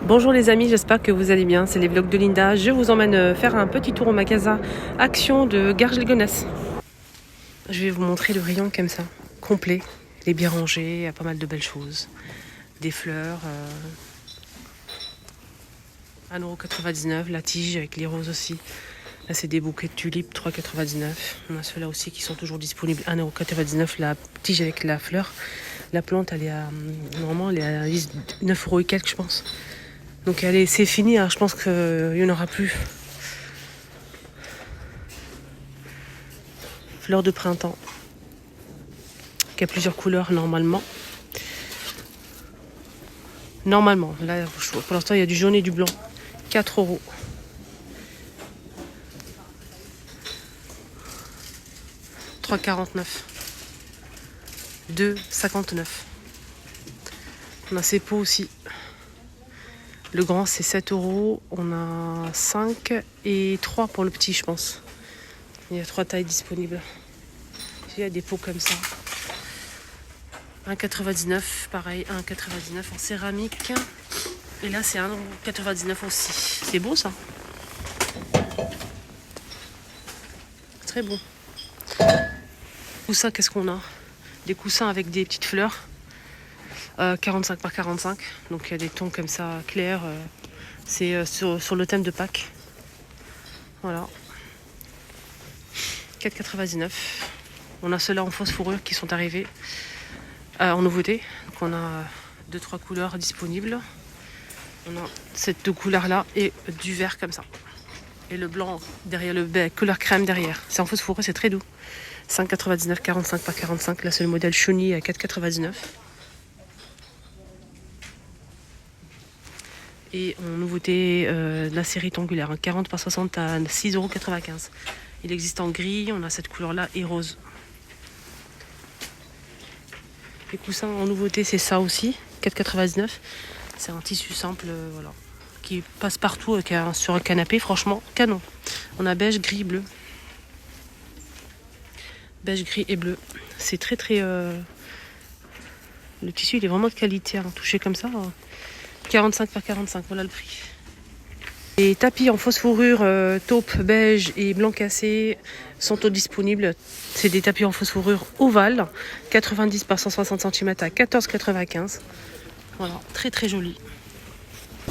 Bonjour les amis, j'espère que vous allez bien, c'est les vlogs de Linda. Je vous emmène faire un petit tour au magasin Action de Garges-les-Gonesse. Je vais vous montrer le rayon comme ça, complet. Il est bien rangé, il y a pas mal de belles choses. Des fleurs, 1,99 €, la tige avec les roses aussi. Là c'est des bouquets de tulipes, 3,99 €. On a ceux-là aussi qui sont toujours disponibles, 1,99 €, la tige avec la fleur. La plante elle est à, normalement elle est à 9 € et quelques je pense. Donc allez, c'est fini, hein. Je pense qu'il n'y en aura plus. Fleur de printemps, qui a plusieurs couleurs normalement. Normalement, là pour l'instant il y a du jaune et du blanc. 4 €. « 3,49 €. 2,59 €. On a ces pots aussi. Le grand c'est 7 €. On a 5 et 3 pour le petit je pense. Il y a 3 tailles disponibles. Il y a des pots comme ça. 1,99 €, pareil, 1,99 € en céramique. Et là c'est 1,99 € aussi. C'est beau ça. Très bon. Coussins, qu'est-ce qu'on a? Des coussins avec des petites fleurs. 45 par 45. Donc il y a des tons comme ça clairs. C'est sur le thème de Pâques. Voilà. 4,99 €. On a ceux-là en fausse fourrure qui sont arrivés en nouveauté. Donc on a 2-3 couleurs disponibles. On a cette deux couleurs là et du vert comme ça. Et le blanc derrière, le couleur crème derrière. C'est en fausse fourrure, c'est très doux. 5,99 €, 45 par 45. Là c'est le modèle Chauny à 4,99 €. Et en nouveauté, la série tangulaire, 40 par 60 à 6,95 €. Il existe en gris, on a cette couleur-là et rose. Les coussins en nouveauté, c'est ça aussi, 4,99 €. C'est un tissu simple, voilà, qui passe partout sur un canapé, franchement, canon. On a beige, gris, bleu. Beige, gris et bleu. C'est très très... Le tissu, il est vraiment de qualité, hein, touché comme ça. 45 par 45, voilà le prix. Les tapis en fausse fourrure, taupe, beige et blanc cassé sont disponibles. C'est des tapis en fausse fourrure ovale, 90 par 160 cm à 14,95 €. Voilà, très très joli.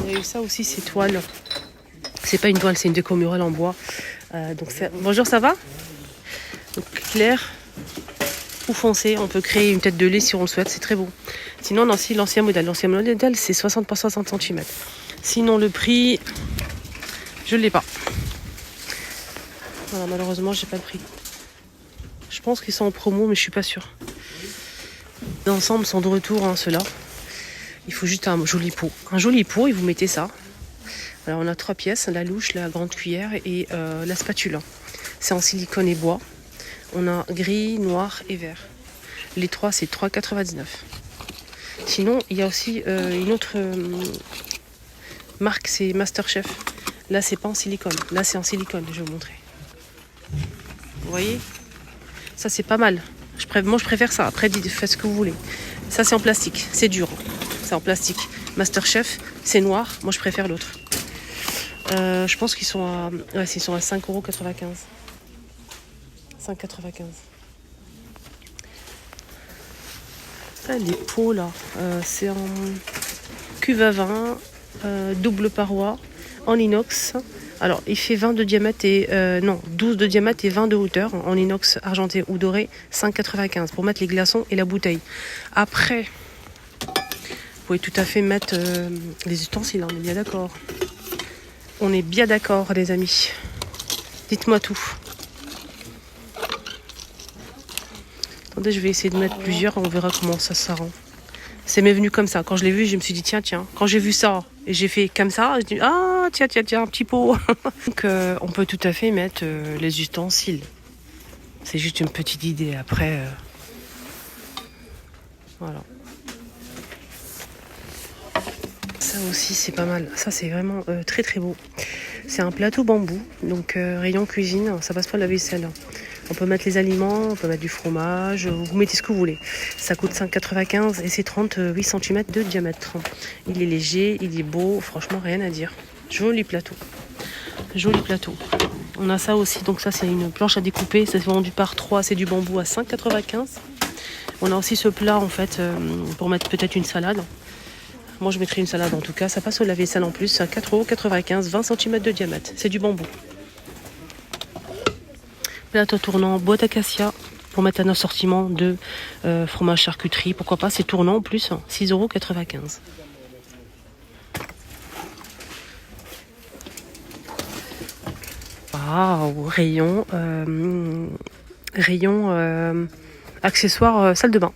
Il y a eu ça aussi, ces toiles. C'est pas une toile, c'est une déco murale en bois. Bonjour, ça va? Donc clair ou foncé, on peut créer une tête de lait si on le souhaite, c'est très beau. Sinon, l'ancien modèle c'est 60 par 60 cm. Sinon, le prix, je ne l'ai pas. Voilà, malheureusement, j'ai pas le prix. Je pense qu'ils sont en promo, mais je suis pas sûre. Les ensembles sont de retour, hein, ceux-là. Il faut juste un joli pot. Un joli pot, et vous mettez ça. Alors, on a 3 pièces, la louche, la grande cuillère et la spatule. C'est en silicone et bois. On a gris, noir et vert. Les 3, c'est 3,99 €. Sinon, il y a aussi une autre marque, c'est Masterchef. Là, c'est pas en silicone. Là, c'est en silicone, je vais vous montrer. Vous voyez? Ça, c'est pas mal. Moi, je préfère ça. Après, faites ce que vous voulez. Ça, c'est en plastique. C'est dur. C'est en plastique. Masterchef, c'est noir. Moi, je préfère l'autre. Je pense qu'ils sont à... Ouais, ils sont à 5,95 €. 5,95 €. Ah, les pots là, c'est en cuve à vin, double paroi, en inox. Alors il fait 20 de diamètre et 12 de diamètre et 20 de hauteur, en inox argenté ou doré, 5,95 € pour mettre les glaçons et la bouteille. Après, vous pouvez tout à fait mettre les ustensiles, on est bien d'accord. On est bien d'accord les amis. Dites-moi tout. Attendez, je vais essayer de mettre plusieurs, on verra comment ça rend. C'est m'est venu comme ça. Quand je l'ai vu, je me suis dit, tiens. Quand j'ai vu ça, et j'ai fait comme ça, je dis, ah, tiens, un petit pot. Donc, on peut tout à fait mettre les ustensiles. C'est juste une petite idée. Après, voilà. Ça aussi, c'est pas mal. Ça, c'est vraiment très, très beau. C'est un plateau bambou. Donc, rayon cuisine. Ça passe pas la vaisselle. On peut mettre les aliments, on peut mettre du fromage, vous mettez ce que vous voulez. Ça coûte 5,95 et c'est 38 cm de diamètre. Il est léger, il est beau, franchement rien à dire. Joli plateau. Joli plateau. On a ça aussi, donc ça c'est une planche à découper, ça c'est vendu par 3, c'est du bambou à 5,95. On a aussi ce plat en fait pour mettre peut-être une salade. Moi je mettrais une salade en tout cas, ça passe au lave-vaisselle en plus, à 4,95 €, 20 cm de diamètre, c'est du bambou. Plateau tournant, boîte acacia pour mettre un assortiment de fromage charcuterie, pourquoi pas, c'est tournant en plus, 6,95 €. Waouh, rayon accessoires salle de bain.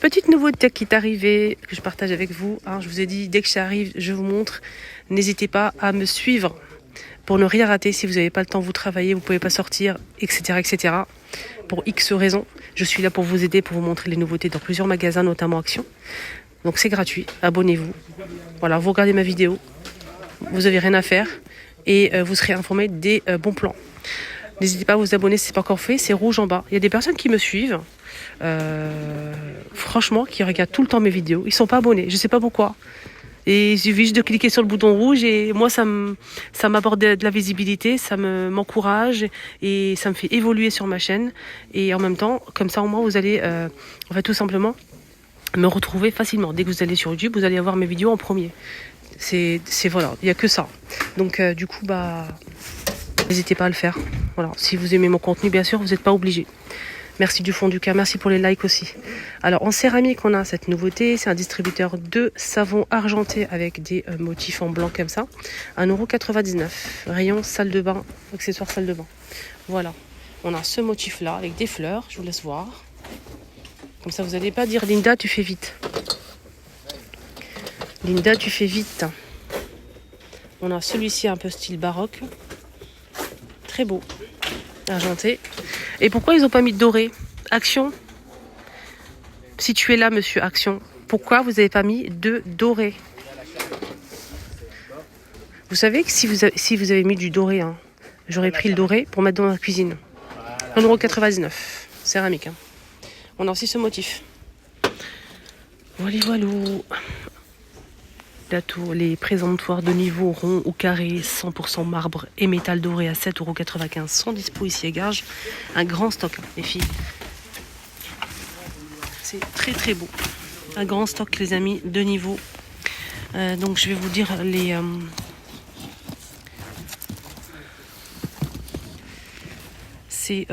Petite nouveauté qui est arrivée, que je partage avec vous. Je vous ai dit, dès que ça arrive, je vous montre. N'hésitez pas à me suivre pour ne rien rater. Si vous n'avez pas le temps, vous travaillez, vous ne pouvez pas sortir, etc., etc. Pour X raisons, je suis là pour vous aider, pour vous montrer les nouveautés dans plusieurs magasins, notamment Action. Donc c'est gratuit, abonnez-vous. Voilà, vous regardez ma vidéo, vous n'avez rien à faire et vous serez informé des bons plans. N'hésitez pas à vous abonner si ce n'est pas encore fait, c'est rouge en bas. Il y a des personnes qui me suivent, franchement, qui regardent tout le temps mes vidéos. Ils ne sont pas abonnés, je ne sais pas pourquoi. Et il suffit juste de cliquer sur le bouton rouge et moi ça m'apporte de la visibilité, ça m'encourage et ça me fait évoluer sur ma chaîne. Et en même temps, comme ça au moins vous allez tout simplement me retrouver facilement. Dès que vous allez sur YouTube, vous allez avoir mes vidéos en premier. C'est voilà, il n'y a que ça. Donc du coup n'hésitez pas à le faire. Voilà, si vous aimez mon contenu, bien sûr, vous n'êtes pas obligé. Merci du fond du cœur, merci pour les likes aussi. Alors en céramique, on a cette nouveauté, c'est un distributeur de savon argenté avec des motifs en blanc comme ça. 1,99 €. Rayon salle de bain, accessoires salle de bain. Voilà, on a ce motif là avec des fleurs, je vous laisse voir. Comme ça, vous n'allez pas dire Linda, tu fais vite. Linda, tu fais vite. On a celui-ci un peu style baroque. Très beau. Argenté. Et pourquoi ils n'ont pas mis de doré? Action. Si tu es là, monsieur Action, pourquoi vous n'avez pas mis de doré? Vous savez que si vous avez mis du doré, j'aurais pris le doré pour mettre dans la cuisine. 1,99 €. Céramique. On a aussi ce motif. Voilà, voilà. Les présentoirs de niveau rond ou carré, 100% marbre et métal doré à 7,95 € sont dispo ici à Garges. Un grand stock, les filles. C'est très très beau. Un grand stock, les amis, de niveau. Donc je vais vous dire les... c'est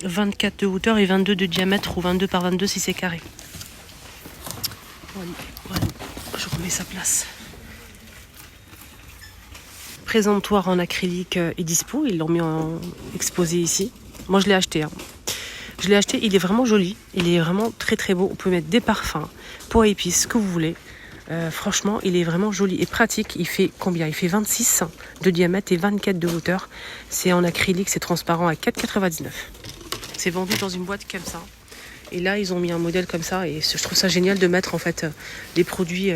24 de hauteur et 22 de diamètre ou 22 par 22 si c'est carré. Voilà. Je remets sa place. Présentoir en acrylique est dispo. Ils l'ont mis en exposé ici. Moi, je l'ai acheté. Je l'ai acheté. Il est vraiment joli. Il est vraiment très très beau. On peut mettre des parfums, pois épices, ce que vous voulez. Franchement, il est vraiment joli et pratique. Il fait combien? Il fait 26 de diamètre et 24 de hauteur. C'est en acrylique, c'est transparent à 4,99 €. C'est vendu dans une boîte comme ça. Et là, ils ont mis un modèle comme ça. Et je trouve ça génial de mettre en fait des produits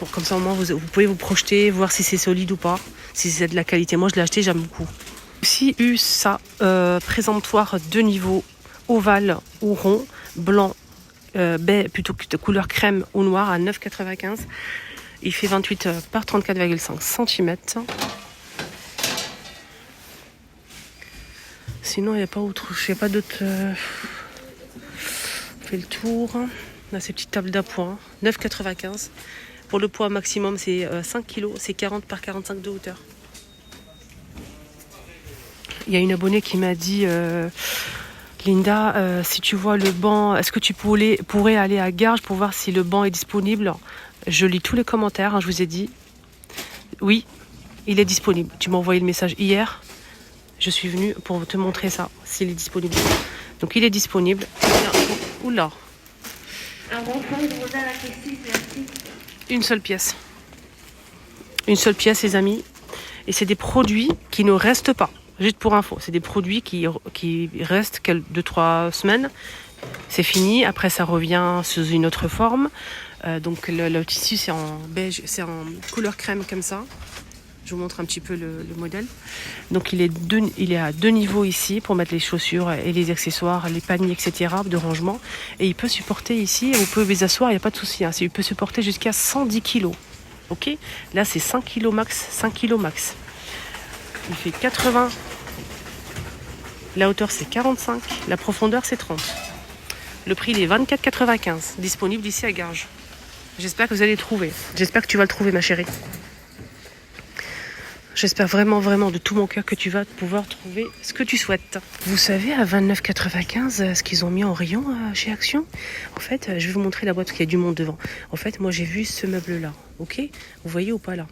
pour comme ça au moins vous pouvez vous projeter, voir si c'est solide ou pas, si c'est de la qualité. Moi, je l'ai acheté, j'aime beaucoup. Aussi eu ça, présentoir de niveau ovale ou rond, blanc, baie plutôt que de couleur crème ou noir à 9,95 €. Il fait 28 par 34,5 cm. Sinon, il n'y a pas autre, je sais pas d'autres. On fait le tour. On a ces petites tables d'appoint, 9,95 €. Pour le poids maximum, c'est 5 kg, c'est 40 par 45 de hauteur. Il y a une abonnée qui m'a dit Linda, si tu vois le banc, est-ce que tu pourrais aller à Garges pour voir si le banc est disponible? Je lis tous les commentaires, je vous ai dit. Oui, il est disponible. Tu m'as envoyé le message hier. Je suis venue pour te montrer ça, s'il est disponible. Donc il est disponible. Oula. Une seule pièce. Une seule pièce, les amis. Et c'est des produits qui ne restent pas. Juste pour info, c'est des produits qui restent 2-3 semaines. C'est fini. Après, ça revient sous une autre forme. Donc le tissu, c'est en beige, c'est en couleur crème comme ça. Je vous montre un petit peu le modèle. Donc il est à 2 niveaux ici pour mettre les chaussures et les accessoires, les paniers, etc. de rangement. Et il peut supporter ici, vous pouvez les asseoir, il n'y a pas de souci. Hein. Il peut supporter jusqu'à 110 kg. Ok, là c'est 5 kg max, 5 kg max. Il fait 80. La hauteur c'est 45, la profondeur c'est 30. Le prix il est 24,95, disponible ici à Garges. J'espère que vous allez le trouver. J'espère que tu vas le trouver, ma chérie. J'espère vraiment, vraiment de tout mon cœur que tu vas pouvoir trouver ce que tu souhaites. Vous savez, à 29,95, ce qu'ils ont mis en rayon chez Action, en fait, je vais vous montrer la boîte parce qu'il y a du monde devant. En fait, moi, j'ai vu ce meuble-là, ok? Vous voyez ou pas là?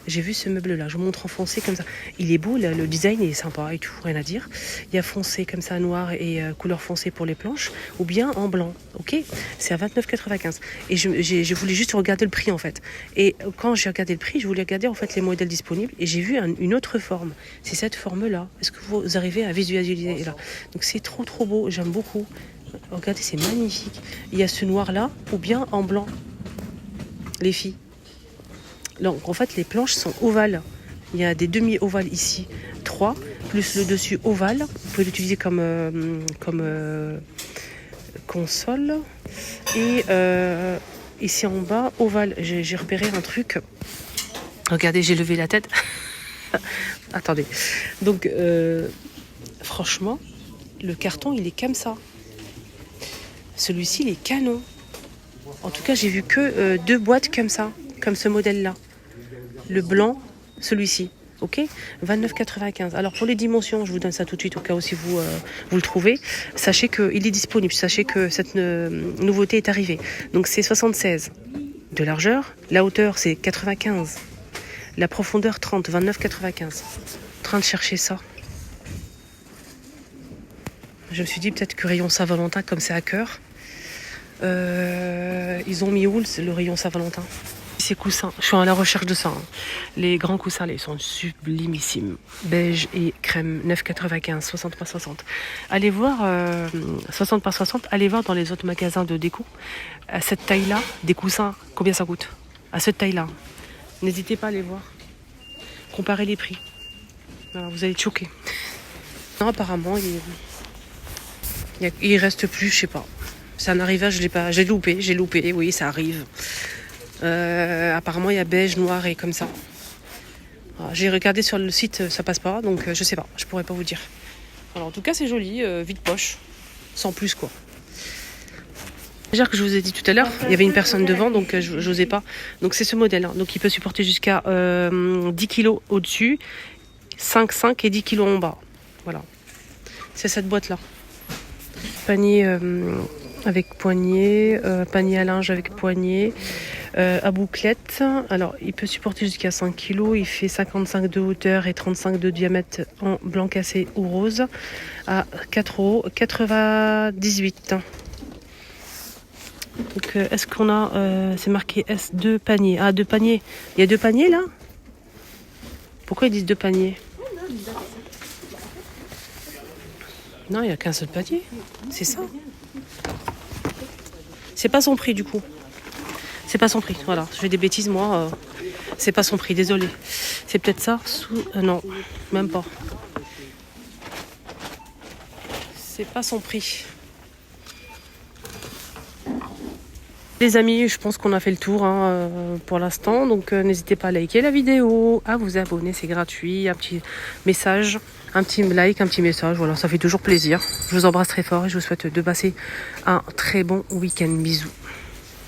J'ai vu ce meuble-là, je vous montre en foncé comme ça. Il est beau, là, le design est sympa et tout, rien à dire. Il y a foncé comme ça, noir et couleur foncée pour les planches, ou bien en blanc, ok? C'est à 29,95. Et je voulais juste regarder le prix en fait. Et quand j'ai regardé le prix, je voulais regarder en fait les modèles disponibles et j'ai vu une autre forme. C'est cette forme-là. Est-ce que vous arrivez à visualiser là? Donc c'est trop trop beau, j'aime beaucoup. Regardez, c'est magnifique. Il y a ce noir-là, ou bien en blanc. Les filles. Donc en fait les planches sont ovales. Il y a des demi-ovales ici, 3, plus le dessus ovale. Vous pouvez l'utiliser comme console. Et ici en bas, ovale. J'ai repéré un truc. Regardez, j'ai levé la tête. Attendez. Donc franchement, le carton il est comme ça. Celui-ci il est canon. En tout cas j'ai vu que 2 boîtes comme ça, comme ce modèle-là. Le blanc, celui-ci, ok, 29,95. Alors pour les dimensions, je vous donne ça tout de suite au cas où si vous le trouvez. Sachez qu'il est disponible, sachez que cette nouveauté est arrivée. Donc c'est 76 de largeur, la hauteur c'est 95, la profondeur 30, 29,95. En train de chercher ça. Je me suis dit peut-être que rayon Saint-Valentin, comme c'est à cœur, ils ont mis où le rayon Saint-Valentin? Ces coussins, je suis à la recherche de ça. Hein. Les grands coussins, là, ils sont sublimissimes. Beige et crème, 9,95, 60 par 60. Allez voir, 60 par 60, allez voir dans les autres magasins de déco. À cette taille-là, des coussins, combien ça coûte? À cette taille-là. N'hésitez pas à aller voir. Comparez les prix. Alors, vous allez être choqués. Non, apparemment, il reste plus, je sais pas. C'est un arrivage, je l'ai pas. J'ai loupé, oui, ça arrive. Apparemment il y a beige, noir et comme ça. Alors, j'ai regardé sur le site, ça passe pas, donc je sais pas, je pourrais pas vous dire. Alors en tout cas c'est joli, vide poche, sans plus quoi. Déjà que je vous ai dit tout à l'heure, il y avait une personne devant, donc j'osais pas. Donc c'est ce modèle, hein. Donc il peut supporter jusqu'à 10 kg au-dessus, 5 et 10 kg en bas. Voilà, c'est cette boîte là. Panier avec poignée, panier à linge avec poignée. À bouclette, alors il peut supporter jusqu'à 5 kg, il fait 55 de hauteur et 35 de diamètre en blanc cassé ou rose à 4,98 €. Donc est-ce qu'on a, c'est marqué S2 paniers, 2 paniers, il y a 2 paniers là? Pourquoi ils disent 2 paniers? Non, il n'y a qu'un seul panier, c'est ça. C'est pas son prix du coup. C'est pas son prix, voilà. Je fais des bêtises, moi. C'est pas son prix, désolé. C'est peut-être ça non, même pas. C'est pas son prix. Les amis, je pense qu'on a fait le tour pour l'instant. Donc n'hésitez pas à liker la vidéo, à vous abonner, c'est gratuit. Un petit message, un petit like, un petit message. Voilà, ça fait toujours plaisir. Je vous embrasse très fort et je vous souhaite de passer un très bon week-end. Bisous.